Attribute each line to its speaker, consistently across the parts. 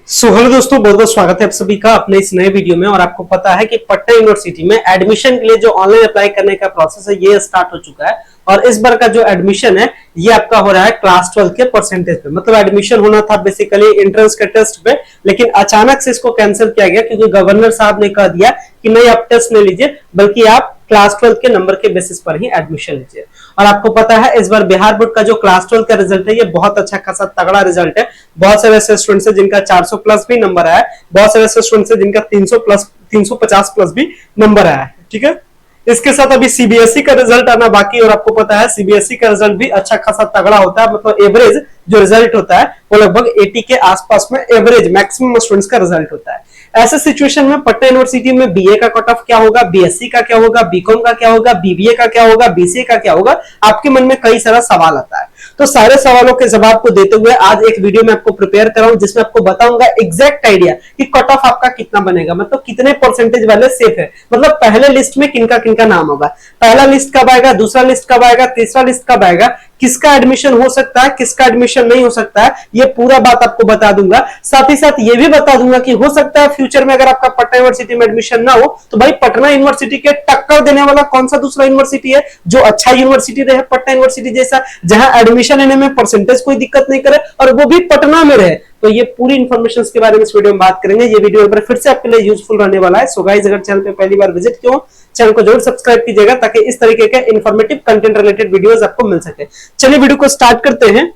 Speaker 1: Hello दोस्तों, बहुत बहुत स्वागत है आप सभी का अपने इस नए वीडियो में। और आपको पता है कि पटना यूनिवर्सिटी में एडमिशन के लिए जो ऑनलाइन अप्लाई करने का प्रोसेस है ये स्टार्ट हो चुका है। और इस बार का जो एडमिशन है ये आपका हो रहा है क्लास 12 के परसेंटेज पे। मतलब एडमिशन होना था बेसिकली एंट्रेंस के टेस्ट पे, लेकिन अचानक से इसको कैंसिल किया गया क्योंकि गवर्नर साहब ने कह दिया कि नहीं, आप टेस्ट नहीं लीजिए बल्कि आप क्लास 12 के नंबर के बेसिस पर ही एडमिशन लीजिए। और आपको पता है इस बार बिहार बोर्ड का जो क्लास 12 का रिजल्ट है ये बहुत अच्छा खासा तगड़ा रिजल्ट है। बहुत सारे ऐसे स्टूडेंट्स हैं जिनका 400 प्लस भी नंबर आया है, बहुत सारे ऐसे स्टूडेंट्स हैं जिनका 300 प्लस 350 प्लस भी नंबर आया है। ठीक है, इसके साथ अभी सीबीएसई का रिजल्ट आना बाकी। और आपको पता है सीबीएसई का रिजल्ट भी अच्छा खासा तगड़ा होता है। मतलब एवरेज जो रिजल्ट होता है वो लगभग 80 के आसपास में एवरेज मैक्सिमम स्टूडेंट्स का रिजल्ट होता है। ऐसे सिचुएशन में पटना यूनिवर्सिटी में बीए का कट ऑफ क्या होगा, बीएससी का क्या होगा, बीकॉम का क्या होगा, बीबीए का क्या होगा, बीसीए का क्या होगा, आपके मन में कई सारा सवाल आता है। तो सारे सवालों के जवाब को देते हुए आज एक वीडियो में आपको प्रिपेयर कर रहा हूं जिसमें आपको बताऊंगा एग्जैक्ट आइडिया कि कट ऑफ आपका कितना बनेगा, मतलब कितने परसेंटेज वाले सेफ है। मतलब पहले लिस्ट में किनका किनका नाम होगा, पहला लिस्ट कब आएगा, दूसरा लिस्ट कब आएगा, तीसरा लिस्ट कब आएगा, किसका एडमिशन हो सकता है, किसका एडमिशन नहीं हो सकता है, ये पूरा बात आपको बता दूंगा। साथ ही साथ ये भी बता दूंगा कि हो सकता है फ्यूचर में अगर आपका पटना यूनिवर्सिटी में एडमिशन ना हो तो भाई पटना यूनिवर्सिटी के टक्कर देने वाला कौन सा दूसरा यूनिवर्सिटी है जो अच्छा यूनिवर्सिटी रहे पटना यूनिवर्सिटी जैसा, जहां एडमिशन लेने में परसेंटेज कोई दिक्कत नहीं करे और वो भी पटना में रहे। तो ये पूरी इन्फॉर्मेशन के बारे में इस वीडियो में बात करेंगे। ये वीडियो एक बार फिर से आपके लिए यूजफुल रहने वाला है। सो गाइस, अगर चैनल पे पहली बार विजिट किया हो चैनल को जरूर सब्सक्राइब कीजिएगा ताकि इस तरीके के इन्फॉर्मेटिव कंटेंट रिलेटेड वीडियोस आपको मिल सके। चलिए वीडियो को स्टार्ट करते हैं।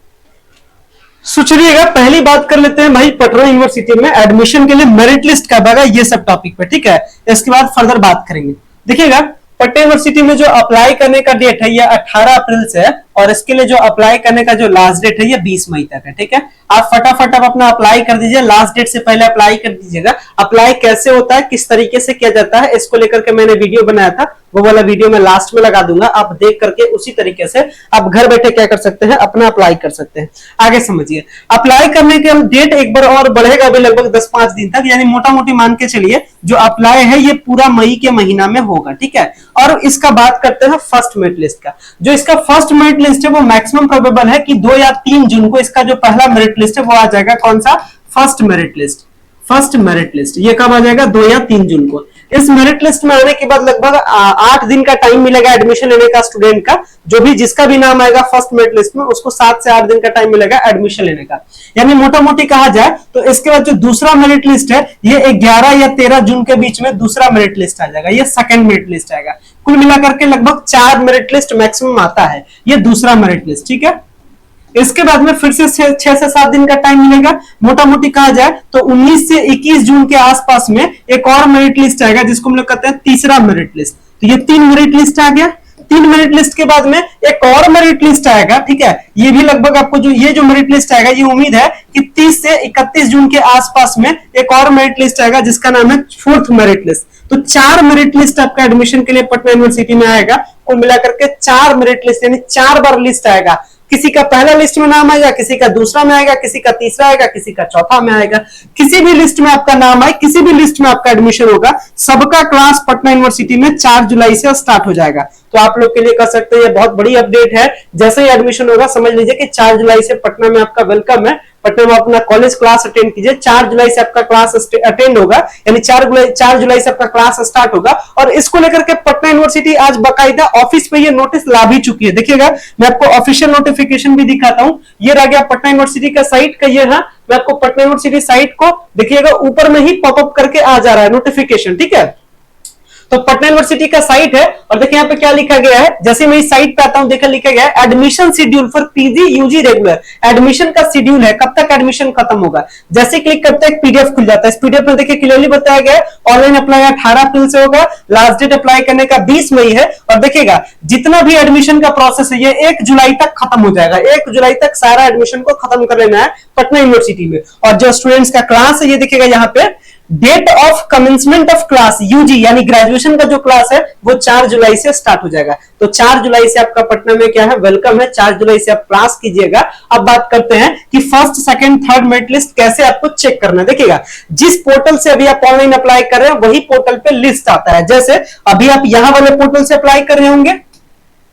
Speaker 1: चलिएगा पहली बात कर लेते हैं भाई पटना यूनिवर्सिटी में एडमिशन के लिए मेरिट लिस्ट कब आएगा, ये सब टॉपिक पे। ठीक है, इसके बाद फर्दर बात करेंगे। देखिएगा पटना यूनिवर्सिटी में जो अप्लाई करने का डेट है ये 18 अप्रैल से है और इसके लिए जो अप्लाई करने का जो लास्ट डेट है ये 20 मई तक है। ठीक है, आप फटाफट आप अपना अप्लाई कर दीजिए, लास्ट डेट से पहले अप्लाई कर दीजिएगा। अप्लाई कैसे होता है, किस तरीके से किया जाता है, इसको लेकर के मैंने वीडियो बनाया था, वो वाला वीडियो मैं लास्ट में लगा दूंगा। आप देख करके उसी तरीके से आप घर बैठे क्या कर सकते हैं, अपना अप्लाई कर सकते हैं। आगे समझिए, अप्लाई करने के डेट एक बार और बढ़ेगा अभी लगभग 10-5 दिन तक, यानी मोटा मोटी मान के चलिए जो अप्लाई है ये पूरा मई के महीना में होगा। ठीक है, और इसका बात करते हैं फर्स्ट मेरिट लिस्ट का। जो इसका फर्स्ट मेरिट लिस्ट है वो मैक्सिमम प्रोबेबल है कि 2 या 3 जून को इसका जो पहला मेरिट लिस्ट है वो आ जाएगा। कौन सा? First merit list. First merit list ये कब आ जाएगा? 2 या 3 जून को। इस मेरिट लिस्ट में आने के बाद लगभग 8 दिन का टाइम मिलेगा एडमिशन लेने का स्टूडेंट का। जो भी जिसका भी नाम आएगा फर्स्ट मेरिट लिस्ट में उसको 7 से 8 दिन का टाइम मिलेगा एडमिशन लेने का। यानी मोटा मोटी कहा जाए तो इसके बाद जो दूसरा मेरिट लिस्ट है ये 11 या 13 जून के बीच में दूसरा मेरिट लिस्ट आ जाएगा, ये सेकंड मेरिट लिस्ट आएगा। कुल मिलाकर के लगभग 4 मेरिट लिस्ट मैक्सिमम आता है, ये दूसरा मेरिट लिस्ट। ठीक है, इसके बाद में फिर से 6 से 7 दिन का टाइम मिलेगा। मोटा मोटी कहा जाए तो 19 से 21 जून के आसपास में एक और मेरिट लिस्ट आएगा जिसको हम लोग कहते हैं तीसरा मेरिट लिस्ट। तो ये 3 मेरिट लिस्ट आ गया। 3 मेरिट लिस्ट के बाद में एक और मेरिट लिस्ट आएगा। ठीक है, ये भी लगभग आपको जो ये जो मेरिट लिस्ट आएगा ये उम्मीद है कि 30 से 31 जून के आसपास में एक और मेरिट लिस्ट आएगा जिसका नाम है फोर्थ मेरिट लिस्ट। तो 4 मेरिट लिस्ट आपका एडमिशन के लिए पटना यूनिवर्सिटी में आएगा। कुल मिलाकर के 4 मेरिट लिस्ट यानी 4 बार लिस्ट आएगा। किसी का पहला लिस्ट में नाम आएगा, किसी का दूसरा में आएगा, किसी का तीसरा आएगा, किसी का चौथा में आएगा। किसी भी लिस्ट में आपका नाम आए, किसी भी लिस्ट में आपका एडमिशन होगा, सबका क्लास पटना यूनिवर्सिटी में 4 जुलाई से स्टार्ट हो जाएगा। तो आप लोग के लिए कह सकते हैं ये बहुत बड़ी अपडेट है। जैसे ही एडमिशन होगा समझ लीजिए कि 4 जुलाई से पटना में आपका वेलकम है। पटना में अपना कॉलेज क्लास अटेंड कीजिए। 4 जुलाई से आपका क्लास अटेंड होगा, यानी 4 जुलाई से आपका क्लास स्टार्ट होगा। और इसको लेकर के पटना यूनिवर्सिटी आज बाकायदा ऑफिस पे ये नोटिस ला भी चुकी है। देखिएगा मैं आपको ऑफिशियल नोटिफिकेशन भी दिखाता हूं। ये रह गया पटना यूनिवर्सिटी का साइट का, ये है मैं आपको पटना यूनिवर्सिटी साइट को देखिएगा ऊपर में ही पॉपअप करके आ जा रहा है नोटिफिकेशन। ठीक है, तो पटना यूनिवर्सिटी का साइट है और देखिए यहाँ पे क्या लिखा गया है। जैसे मैं इस साइट पे आता हूं देखा लिखा गया है admission schedule for PG UG regular. Admission का शेड्यूल है, कब तक एडमिशन खत्म होगा। जैसे क्लिक करते हैं पीडीएफ खुल जाता है। इस पीडीएफ में देखिए क्लियरली बताया गया है ऑनलाइन अप्लाई 18 अप्रैल से होगा, लास्ट डेट अप्लाई करने का 20 मई है। और देखिएगा जितना भी एडमिशन का प्रोसेस है ये 1 जुलाई तक खत्म हो जाएगा। 1 जुलाई तक सारा एडमिशन को खत्म कर लेना है पटना यूनिवर्सिटी में। और जो स्टूडेंट्स का क्लास है ये देखिएगा यहाँ पे date of commencement of class UG यानी ग्रेजुएशन का जो क्लास है वो 4 जुलाई से स्टार्ट हो जाएगा। तो 4 जुलाई से आपका पटना में क्या है, वेलकम है। 4 जुलाई से आप क्लास कीजिएगा। अब बात करते हैं कि first second third merit list कैसे आपको चेक करना है। देखिएगा जिस पोर्टल से अभी आप ऑनलाइन अप्लाई कर रहे हैं वही पोर्टल पे लिस्ट आता है। जैसे अभी आप यहां वाले पोर्टल से अप्लाई कर रहे होंगे,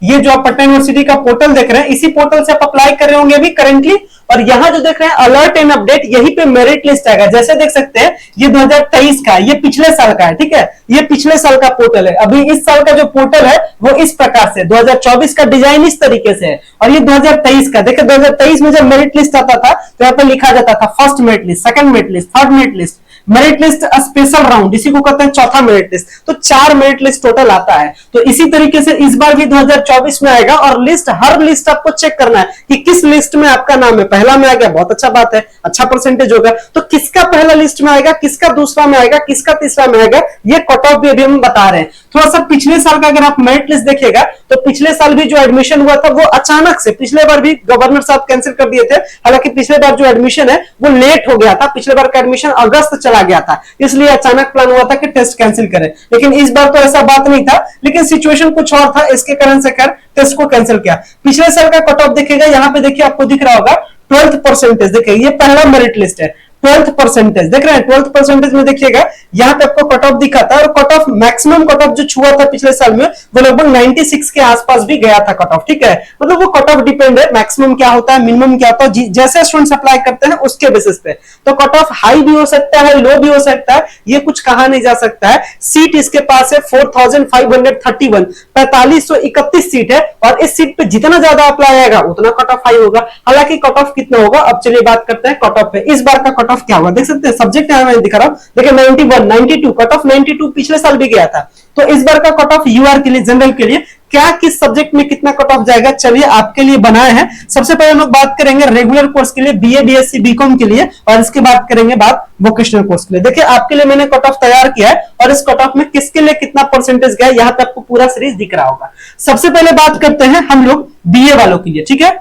Speaker 1: ये जो आप पटना यूनिवर्सिटी का पोर्टल देख रहे हैं, इसी पोर्टल से आप अप्लाई कर रहे होंगे अभी करेंटली। और यहाँ जो देख रहे हैं अलर्ट एंड अपडेट, यही पे मेरिट लिस्ट आएगा। जैसे देख सकते हैं ये 2023 का, ये पिछले साल का है, ठीक है, ये पिछले साल का पोर्टल है। अभी इस साल का जो पोर्टल है वो इस प्रकार से, 2024 का डिजाइन इस तरीके से है, और ये 2023 का। देखिए 2023 में जब मेरिट लिस्ट आता था तो यहाँ पे लिखा जाता था first merit list, second merit list, third merit list, merit list special round, इसी को कहते हैं चौथा मेरिट लिस्ट। तो 4 मेरिट लिस्ट टोटल आता है। तो इसी तरीके से इस बार भी 2024 में आएगा, और लिस्ट, हर लिस्ट आपको चेक करना है कि किस लिस्ट में आपका नाम है। पहला में आ गया, बहुत अच्छा बात है, अच्छा परसेंटेज होगा। तो किसका पहला लिस्ट में आएगा, किसका दूसरा में आएगा, किसका तीसरा में आएगा, ये कट ऑफ भी अभी हम बता रहे हैं। थोड़ा सा पिछले साल का अगर आप मेरिट लिस्ट देखिएगा तो पिछले साल भी जो एडमिशन हुआ था वो अचानक से, पिछले बार भी गवर्नर साहब कैंसिल कर दिए थे। हालांकि पिछले बार जो एडमिशन है वो लेट हो गया था, पिछले बार का एडमिशन अगस्त चला गया था, इसलिए अचानक प्लान हुआ था कि टेस्ट कैंसिल करें। लेकिन इस बार तो ऐसा बात नहीं था, लेकिन सिचुएशन कुछ और था, इसके कारण से खैर टेस्ट को कैंसिल किया। पिछले साल का कट ऑफ देखिएगा, यहाँ पे देखिए आपको दिख रहा होगा 12th परसेंटेज। देखिए ये पहला मेरिट लिस्ट है, 12th परसेंटेज देख रहे हैं। 12th परसेंटेज में देखिएगा यहाँ पे आपको कट ऑफ दिखा था, और cut off, maximum cut off जो छुआ था पिछले साल में वो लगभग 96 के आसपास भी गया था कट ऑफ, ठीक है। मतलब वो कट ऑफ डिपेंड है, मैक्सिमम क्या होता है, मिनिमम क्या होता है, जैसे स्टूडेंट्स अप्लाई करते हैं उसके बेसिस पे। तो कट ऑफ हाई भी हो सकता है, लो भी हो सकता है, ये कुछ कहा नहीं जा सकता है। सीट इसके पास है 4531, 4531 सीट है, और इस सीट पे जितना ज्यादा अप्लाई आएगा उतना कट ऑफ हाई होगा। हालांकि कट ऑफ कितना होगा, अब चलिए बात करते हैं कट ऑफ पे। इस बार का कट ऑफ क्या होगा देख सकते हैं, सब्जेक्ट यहां मैं दिखा रहा हूं, देखिए 91, 92, कट ऑफ 92 पिछले साल भी गया था। तो इस बार का कट ऑफ यूआर के लिए, जनरल के लिए, क्या किस सब्जेक्ट में कितना कट ऑफ जाएगा, चलिए आपके लिए बनाए हैं। सबसे पहले हम लोग बात करेंगे रेगुलर कोर्स के लिए, बीए, बीएससी, बीकॉम के लिए, और इसके बाद करेंगे बात वोकेशनल कोर्स के लिए। देखिए आपके लिए मैंने कट ऑफ तैयार किया है, और इस कट ऑफ में किसके लिए कितना परसेंटेज गया, यहां पे आपको पूरा सीरीज दिख रहा होगा। सबसे पहले बात करते हैं हम लोग बीए वालों के लिए, ठीक है।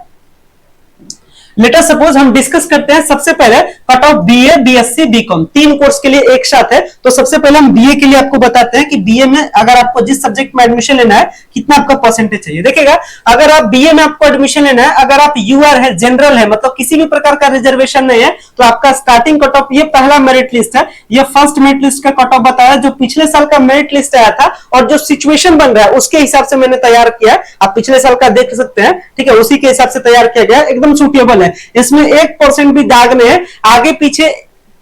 Speaker 1: लेटर सपोज हम डिस्कस करते हैं सबसे पहले cut off BA, BSc, BCom, 3 course के लिए एक साथ है। तो सबसे पहले हम बीए के लिए आपको बताते हैं कि बीए में अगर आपको जिस सब्जेक्ट में एडमिशन लेना है कितना आपका परसेंटेज चाहिए। देखिएगा अगर आप बीए में आपको एडमिशन लेना है, अगर आप यूआर है, जनरल है, मतलब किसी भी प्रकार का रिजर्वेशन नहीं है, तो आपका स्टार्टिंग कट ऑफ, ये पहला मेरिट लिस्ट है, ये फर्स्ट मेरिट लिस्ट का कट ऑफ बताया जो पिछले साल का मेरिट लिस्ट आया था, और जो सिचुएशन बन रहा है उसके हिसाब से मैंने तैयार किया है। आप पिछले साल का देख सकते हैं, ठीक है, उसी के हिसाब से तैयार किया गया, एकदम सूटेबल है। इसमें 1% भी दाग नहीं है, आगे पीछे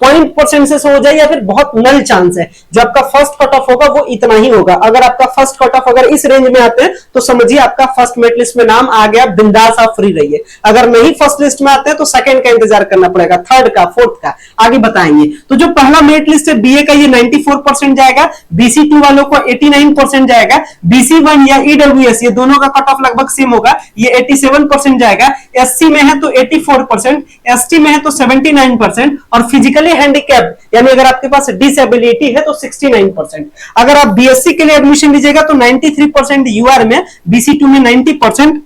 Speaker 1: 0.% से हो जाए या फिर बहुत नल चांस है। जो आपका फर्स्ट कट ऑफ होगा वो इतना ही होगा। अगर आपका फर्स्ट कट ऑफ अगर इस रेंज में आते हैं तो समझिए आपका फर्स्ट मेरिट लिस्ट में नाम आ गया, बिंदास आप फ्री रहिए। अगर नहीं फर्स्ट लिस्ट में आते हैं तो सेकंड का इंतजार करना पड़ेगा, थर्ड का, फोर्थ का, आगे बताएंगे। तो जो पहला मेरिट लिस्ट है बीए का, ये 94% जाएगा, बीसी2 वालों को 89% जाएगा, बीसी1 या ईडब्ल्यूएस ये दोनों का कट ऑफ लगभग सेम होगा, ये 87% जाएगा। एससी में है तो 84%, एसटी में है तो 79%, और फिजिकल हैंडीकैप यानी अगर आपके पास डिसेबिलिटी है तो 69%। अगर आप बीएससी के लिए एडमिशन लीजिएगा तो 93% यूआर में, बीसी2 में 90%,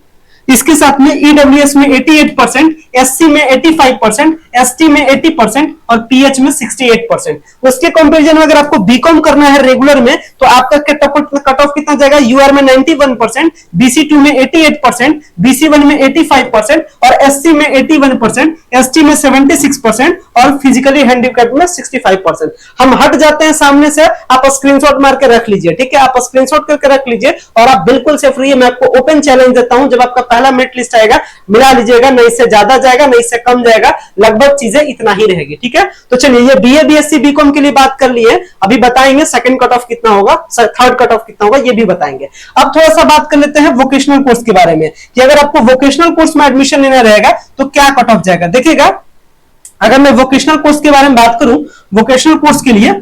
Speaker 1: इसके साथ में ईडब्ल्यूएस में 88%, एससी में 85%, एसटी में 80%, और पीएच में 68%। उसके कंपैरिजन में अगर आपको बीकॉम करना है रेगुलर में तो आपका कट ऑफ कितना जाएगा, यूआर में 91%, बीसी2 में 88%, बीसी1 में 85%, और एससी में 81%, एसटी में 76%, और फिजिकली हैंडीकैप में 65%। हम हट जाते हैं सामने से, आप स्क्रीनशॉट मार के रख लीजिए, ठीक है, आप स्क्रीनशॉट करके रख लीजिए, और आप बिल्कुल से फ्री है। मैं आपको ओपन चैलेंज देता हूं, जब आपका पहला मेरिट लिस्ट आएगा मिला लीजिएगा, नहीं इससे ज्यादा जाएगा, नहीं इससे कम जाएगा, लगभग चीजें इतना ही रहेगी, ठीक है। तो चलिए ये बीए, बीएससी, बीकॉम के लिए बात कर लिए, अभी बताएंगे सेकंड कट ऑफ कितना होगा, थर्ड कट ऑफ कितना होगा, ये भी बताएंगे। अब थोड़ा सा बात कर लेते हैं वोकेशनल कोर्स के बारे में, कि अगर आपको वोकेशनल कोर्स में एडमिशन लेना रहेगा तो क्या कट ऑफ जाएगा। देखिएगा अगर मैं वोकेशनल कोर्स के बारे में बात करूं, वोकेशनल कोर्स के लिए,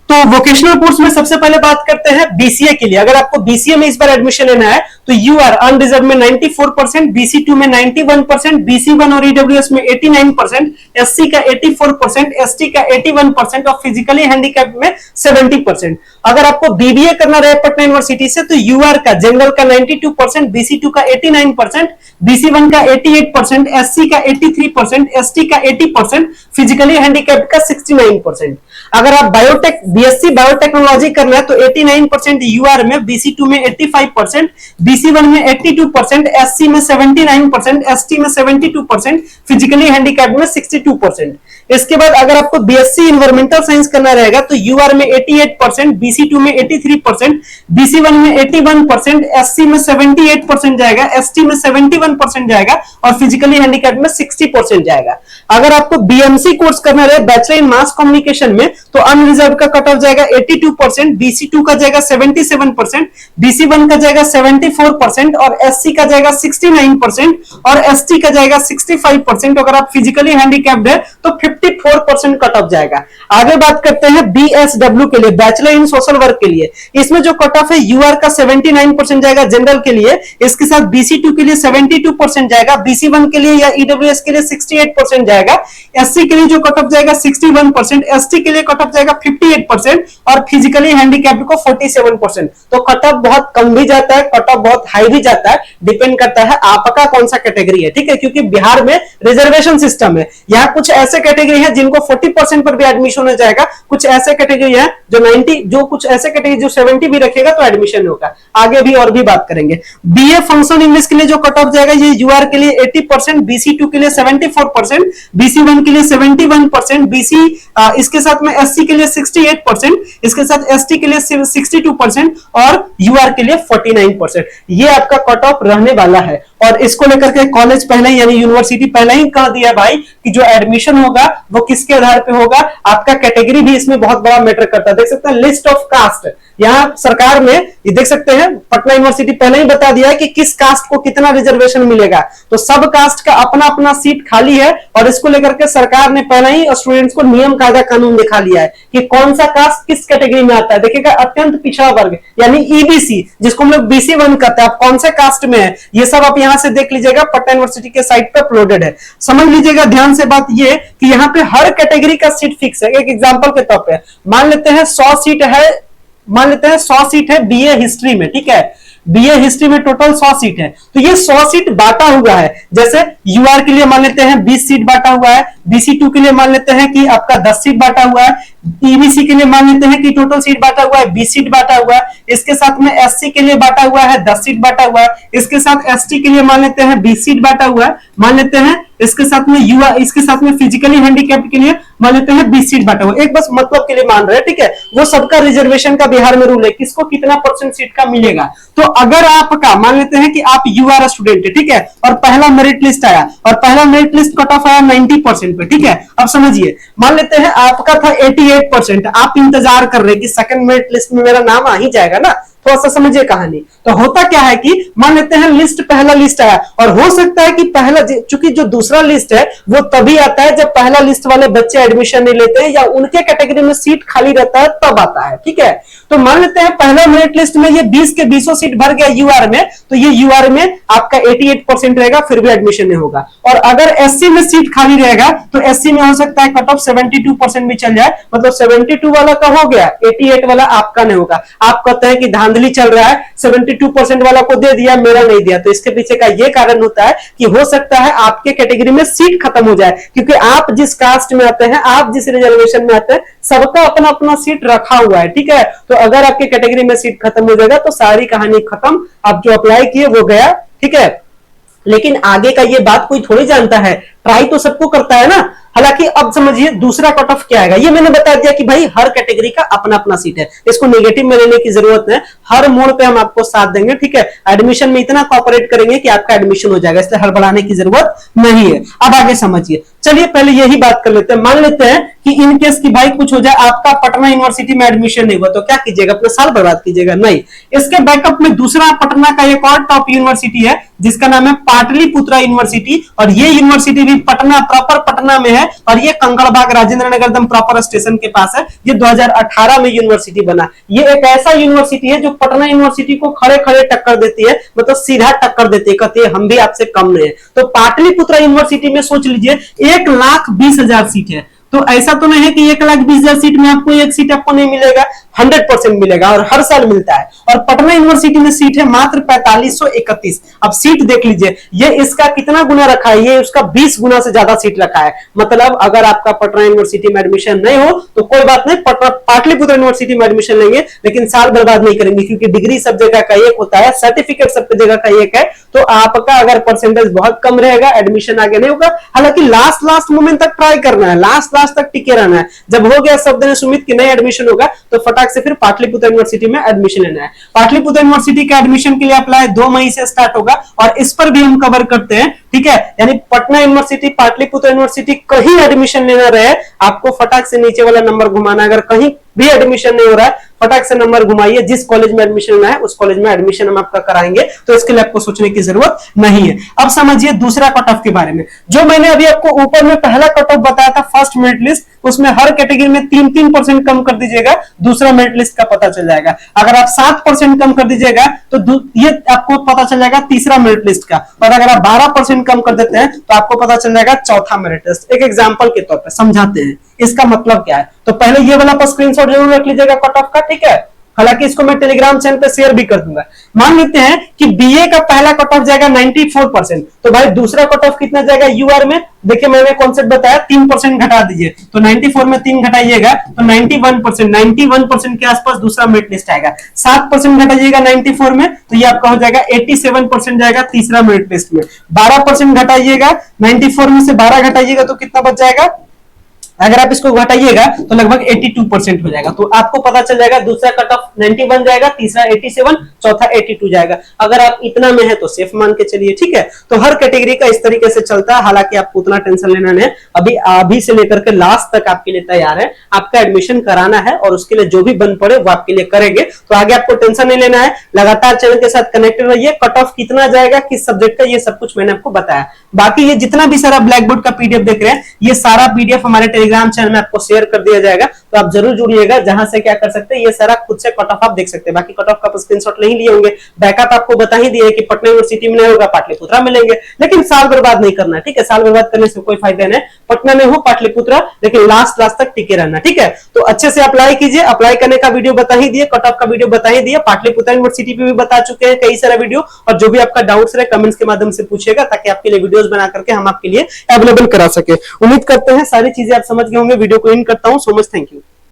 Speaker 1: तो वोकेशनल कोर्स में सबसे पहले बात करते हैं बीसीए के लिए। अगर आपको बीसीए में इस बार एडमिशन लेना है तो यूआर अनरिजर्व में 94%, बीसी2 में 91%, बीसी1 और ईडब्ल्यूएस में 89%, एससी का 84%, एसटी का 81%, और फिजिकली हैंडीकैप में 70%। अगर आपको बीबीए करना रहे पटना यूनिवर्सिटी से तो यूआर का, जनरल का 92%, बीसी2 का 89%, बीसी1 का 88%, एससी का 83%, एसटी का 80%, फिजिकली हैंडीकैप का 69%। अगर आप बायोटेक बीएससी बायोटेक्नोलॉजी करना है तो 89% यूआर में, बीसी2 में 85%, बीसी1 में 82%, एससी में 79%, एसटी में 72%, फिजिकली हैंडीकैप्ड में 62%। इसके बाद अगर आपको बीएससी इन्वायरमेंटल साइंस करना रहेगा तो यूआर में 88%, बीसी2 में 83%, बीसी1 में 81%, एससी में 78% जाएगा, एसटी में 71% जाएगा और फिजिकली हैंडीकैप्ड में 60% जाएगा। अगर आपको बीएमसी कोर्स करना रहे बैचलर इन मास कम्युनिकेशन में तो अनरिजर्व का कट ऑफ जाएगा 82%, बीसी2 का जाएगा 77%, बीसी1 का जाएगा 74% और एससी का जाएगा 69% और एसटी का जाएगा 65%। अगर आप फिजिकली हैंडीकैप्ड है तो 54% कट ऑफ जाएगा। आगे बात करते हैं बीएसडब्ल्यू के लिए, बैचलर इन सोशल वर्क के लिए। इसमें जो कट ऑफ है यूआर का 79% जाएगा जनरल के लिए, इसके साथ बीसी2 के लिए 72% जाएगा, बीसी1 के लिए या ईडब्ल्यूएस के लिए 68% जाएगा, एससी के लिए जो कट ऑफ जाएगा 61%, एसटी के लिए कट ऑफ जाएगा 58% और फिजिकली हैंडीकैप्ड को 47%। तो कट ऑफ बहुत कम भी जाता है, कट ऑफ बहुत हाई भी जाता है, डिपेंड करता है आपका कौन सा कैटेगरी है, ठीक है। क्योंकि बिहार में रिजर्वेशन सिस्टम है, यहाँ कुछ ऐसे कैटेगरी है जिनको 40% पर भी एडमिशन हो जाएगा, कुछ ऐसे कैटेगरी है जो 90, जो कुछ ऐसे कैटेगरी जो 70 भी रखेगा तो एडमिशन होगा। आगे भी और भी बात करेंगे। बीए फंक्शनल इंग्लिश के लिए जो कट ऑफ जाएगा ये यूआर के लिए 80%, बीसी2 के लिए 74%, बीसी1 के लिए 71%, बीसी इसके साथ में एससी के लिए 68%, इसके साथ एसटी के लिए 62% और यूआर के लिए 49%। ये आपका कट ऑफ रहने वाला है और इसको लेकर के कॉलेज पहले ही यानी यूनिवर्सिटी पहले ही कह दिया भाई कि जो एडमिशन होगा वो किसके आधार पे होगा, आपका कैटेगरी भी इसमें बहुत बड़ा मैटर करता है। देख सकते हैं लिस्ट ऑफ कास्ट, यहाँ सरकार ने ये देख सकते हैं पटना यूनिवर्सिटी पहले ही बता दिया है कि किस कास्ट को कितना रिजर्वेशन मिलेगा। तो सब कास्ट का अपना अपना सीट खाली है और इसको लेकर के सरकार ने पहले ही स्टूडेंट्स को नियम कायदा कानून दिखा लिया है कि कौन सा कास्ट किस कैटेगरी में आता है। देखिएगा अत्यंत पिछड़ा वर्ग यानी ईबीसी, जिसको हम लोग बीसी1 कहते हैं, आप कौन से कास्ट में है ये सब आप यहाँ से देख लीजिएगा, पटना यूनिवर्सिटी के साइट पे अपलोडेड है। समझ लीजिएगा ध्यान से बात ये कि यहाँ पे हर कैटेगरी का सीट फिक्स है। एक एग्जांपल के तौर पे मान लेते हैं 100 सीट है, मान लेते हैं 100 सीट है बीए हिस्ट्री में, ठीक है। बीए हिस्ट्री में टोटल 100 सीट है तो ये 100 सीट बांटा हुआ है। जैसे यूआर के लिए मान लेते हैं 20 सीट बांटा हुआ है, बीसी2 के लिए मान लेते हैं कि आपका 10 सीट बांटा हुआ है, ईबीसी के लिए मान लेते हैं कि टोटल सीट बांटा हुआ है 20 सीट बांटा हुआ है, इसके साथ में एससी के लिए बांटा हुआ है 10 सीट बांटा हुआ है, इसके साथ एसटी के लिए मान लेते हैं 20 सीट बांटा हुआ है, मान लेते हैं इसके साथ में युवा, इसके साथ में फिजिकली हैंडीकैप्ड के लिए मान लेते हैं 20 सीट बांटा हुआ है। एक बस मतलब के लिए मान रहे हैं, ठीक है। वो सबका रिजर्वेशन का बिहार में रूल है, किसको कितना % सीट का मिलेगा। तो अगर आपका मान लेते हैं कि आप यूआर स्टूडेंट है, ठीक है, और पहला मेरिट लिस्ट आया और पहला मेरिट लिस्ट कट ऑफ आया 90% पे, ठीक है। अब समझिए मान लेते हैं आपका था 88%, आप इंतजार कर रहे हैं कि सेकंड मेरिट लिस्ट में मेरा नाम आ ही जाएगा ना। थोड़ा सा समझिए कहानी। तो होता क्या है कि मान लेते हैं लिस्ट पहला लिस्ट आया और हो सकता है कि पहला, चूंकि जो दूसरा लिस्ट है वो तभी आता है जब पहला लिस्ट वाले बच्चे एडमिशन नहीं लेते हैं या उनके कैटेगरी में सीट खाली रहता है तब आता है, ठीक है। तो मान लेते हैं पहला मेरिट लिस्ट में ये 20 के 20 सीट भर गया यूआर में, तो ये यूआर में आपका 88% रहेगा, फिर भी एडमिशन नहीं होगा। और अगर एससी में सीट खाली रहेगा तो एससी में हो सकता है कट ऑफ 72% भी चल जाए, मतलब 72 वाला का हो गया, 88 वाला आपका नहीं होगा। आप कहते हैं कि धांधली चल रहा है, 72% वाला को दे दिया, मेरा नहीं दिया। तो इसके पीछे का ये कारण होता है कि हो सकता है आपके कैटेगरी में सीट खत्म हो जाए, क्योंकि आप जिस कास्ट में आते हैं, आप जिस रिजर्वेशन में आते हैं, सबका अपना अपना सीट रखा हुआ है, ठीक है। तो अगर आपके कैटेगरी में सीट खत्म हो जाएगा तो सारी कहानी खत्म, आप जो अप्लाई किए वो गया, ठीक है। लेकिन आगे का ये बात कोई थोड़ी जानता है, ट्राई तो सबको करता है ना। हालांकि अब समझिए दूसरा कट ऑफ क्या आएगा, ये मैंने बता दिया कि भाई हर कैटेगरी का अपना अपना सीट है, इसको नेगेटिव में लेने की जरूरत है, हर मोड़ पे हम आपको साथ देंगे, ठीक है। एडमिशन में इतना कोऑपरेट करेंगे कि आपका एडमिशन हो जाएगा, इसलिए हड़बड़ाने की जरूरत नहीं है। अब आगे समझिए, चलिए पहले यही बात कर लेते हैं। मान लेते हैं कि इन केस की भाई कुछ हो जाए, आपका पटना यूनिवर्सिटी में एडमिशन नहीं हुआ, तो क्या कीजिएगा, अपना साल बर्बाद कीजिएगा? नहीं। इसके बैकअप में दूसरा पटना का एक और टॉप यूनिवर्सिटी है जिसका नाम है पाटलिपुत्रा यूनिवर्सिटी, और ये यूनिवर्सिटी भी पटना प्रॉपर पटना में है और ये कंकड़बाग राजेंद्र नगर दम प्रॉपर स्टेशन के पास है। ये 2018 में यूनिवर्सिटी बना। ये एक ऐसा यूनिवर्सिटी है जो पटना यूनिवर्सिटी को खड़े खड़े टक्कर देती है, मतलब सीधा टक्कर देती है, कहती है हम भी आपसे कम नहीं है। तो पाटलिपुत्रा यूनिवर्सिटी में सोच लीजिए 1,20,000 सीट है। तो ऐसा तो नहीं है कि 1,20,000 सीट में आपको एक सीट आपको नहीं मिलेगा, 100% मिलेगा और हर साल मिलता है। और पटना यूनिवर्सिटी में सीट है मात्र 4531। अब सीट देख लीजिए, ये इसका कितना गुना रखा है, ये उसका 20 गुना से ज्यादा सीट रखा है। मतलब अगर आपका पटना यूनिवर्सिटी में एडमिशन नहीं हो तो कोई बात नहीं, पाटलिपुत्र यूनिवर्सिटी में एडमिशन लेंगे, लेकिन साल बर्बाद नहीं करेंगे, क्योंकि डिग्री सब जगह का एक होता है, सर्टिफिकेट सब जगह का एक है। तो आपका अगर परसेंटेज बहुत कम रहेगा, एडमिशन आगे नहीं होगा। हालांकि लास्ट मोमेंट तक ट्राई करना है, लास्ट तक टिके रहना है। जब हो गया सब दिन सुमित की नहीं एडमिशन होगा तो फटाक से फिर पाटलिपुत्र यूनिवर्सिटी में एडमिशन लेना है। पाटलिपुत्र यूनिवर्सिटी के एडमिशन के लिए अप्लाई 2 मई से स्टार्ट होगा और इस पर भी हम कवर करते हैं, ठीक है। यानी पटना यूनिवर्सिटी, पाटलिपुत्र यूनिवर्सिटी, कहीं एडमिशन लेना रहे, आपको फटाक से नीचे वाला नंबर घुमाना। अगर कहीं भी एडमिशन नहीं हो रहा है, फटाक से नंबर घुमाइए, जिस कॉलेज में एडमिशन लेना है उस कॉलेज में एडमिशन हम आपका कराएंगे। तो इसके लिए आपको सोचने की जरूरत नहीं है। अब समझिए दूसरा कट ऑफ के बारे में। जो मैंने अभी आपको ऊपर में पहला कट ऑफ बताया था फर्स्ट मेरिट लिस्ट, उसमें हर कैटेगरी में 3% कम कर दीजिएगा, दूसरा मेरिट लिस्ट का पता चल जाएगा। अगर आप 7% कम कर दीजिएगा तो ये आपको पता चल जाएगा तीसरा मेरिट लिस्ट का, और अगर आप 12% कम कर देते हैं तो आपको पता चल जाएगा चौथा मेरिट लिस्ट। एक एग्जांपल के तौर पर समझाते हैं इसका मतलब क्या है। तो पहले ये वाला पर स्क्रीनशॉट जरूर रख लीजिएगा कट ऑफ का, ठीक है। हालांकि इसको मैं टेलीग्राम चैनल पे शेयर भी कर दूंगा। मान लेते हैं कि बीए का पहला कट ऑफ जाएगा 94%, तो भाई दूसरा कट ऑफ कितना जाएगा यूआर में? देखिए मैंने कॉन्सेप्ट बताया, 3% घटा दीजिए, तो 94 में 3 घटाइएगा तो 91% के आसपास दूसरा मेरिट लिस्ट आएगा। 7% घटाइएगा 94 में तो ये आपका हो जाएगा 87% जाएगा तीसरा मेरिट लिस्ट में। 12% घटाइएगा 94 में से 12 घटाइएगा तो कितना बच जाएगा? अगर आप इसको घटाइएगा तो लगभग 82% हो जाएगा। तो आपको पता चल जाएगा दूसरा कट ऑफ 91 जाएगा, तीसरा 87, चौथा 82 जाएगा। अगर आप इतना में है तो सेफ मान के चलिए, ठीक है। तो हर कैटेगरी का इस तरीके से चलता है। हालांकि आपको उतना टेंशन लेना नहीं, अभी से लेकर के लास्ट तक आपके लिए तैयार है। आपका एडमिशन कराना है और उसके लिए जो भी बन पड़े वो आपके लिए करेंगे। तो आगे आपको टेंशन नहीं लेना है, लगातार चैनल के साथ कनेक्टेड रहिए। कट ऑफ कितना जाएगा, किस सब्जेक्ट का, ये सब कुछ मैंने आपको बताया। बाकी ये जितना भी सारा ब्लैक बोर्ड का पीडीएफ देख रहे हैं, ये सारा पीडीएफ हमारे टेलीग्राम चैनल में आपको शेयर कर दिया जाएगा। तो आप जरूर जुड़िएगा, जहां से क्या कर सकते हैं, ये सारा खुद से कट ऑफ आप देख सकते हैं। बाकी कट ऑफ का स्क्रीनशॉट नहीं लिए होंगे, बैकअप आपको बता ही दिए कि पटना यूनिवर्सिटी में नहीं होगा, पाटलिपुत्रा में लेंगे। लेकिन साल बर्बाद नहीं करना, ठीक है। साल बर्बाद करने से कोई फायदा नहीं। पटना में हो, पाटलिपुत्रा, लेकिन लास्ट तक टिके रहना, ठीक है। तो अच्छे से अप्लाई कीजिए। अप्लाई करने का वीडियो बता ही दिए, कट ऑफ का वीडियो बता ही दिए, पाटलिपुत्रा यूनिवर्सिटी पे भी बता चुके हैं कई सारा वीडियो। और जो भी आपका डाउट्स रहे कमेंट्स के माध्यम से पूछिएगा, ताकि आपके लिए वीडियोस बना करके हम आपके लिए अवेलेबल करा सके। उम्मीद करते हैं सारी चीजें आप समझ गए होंगे। वीडियो को इन करता हूं। So much, thank you.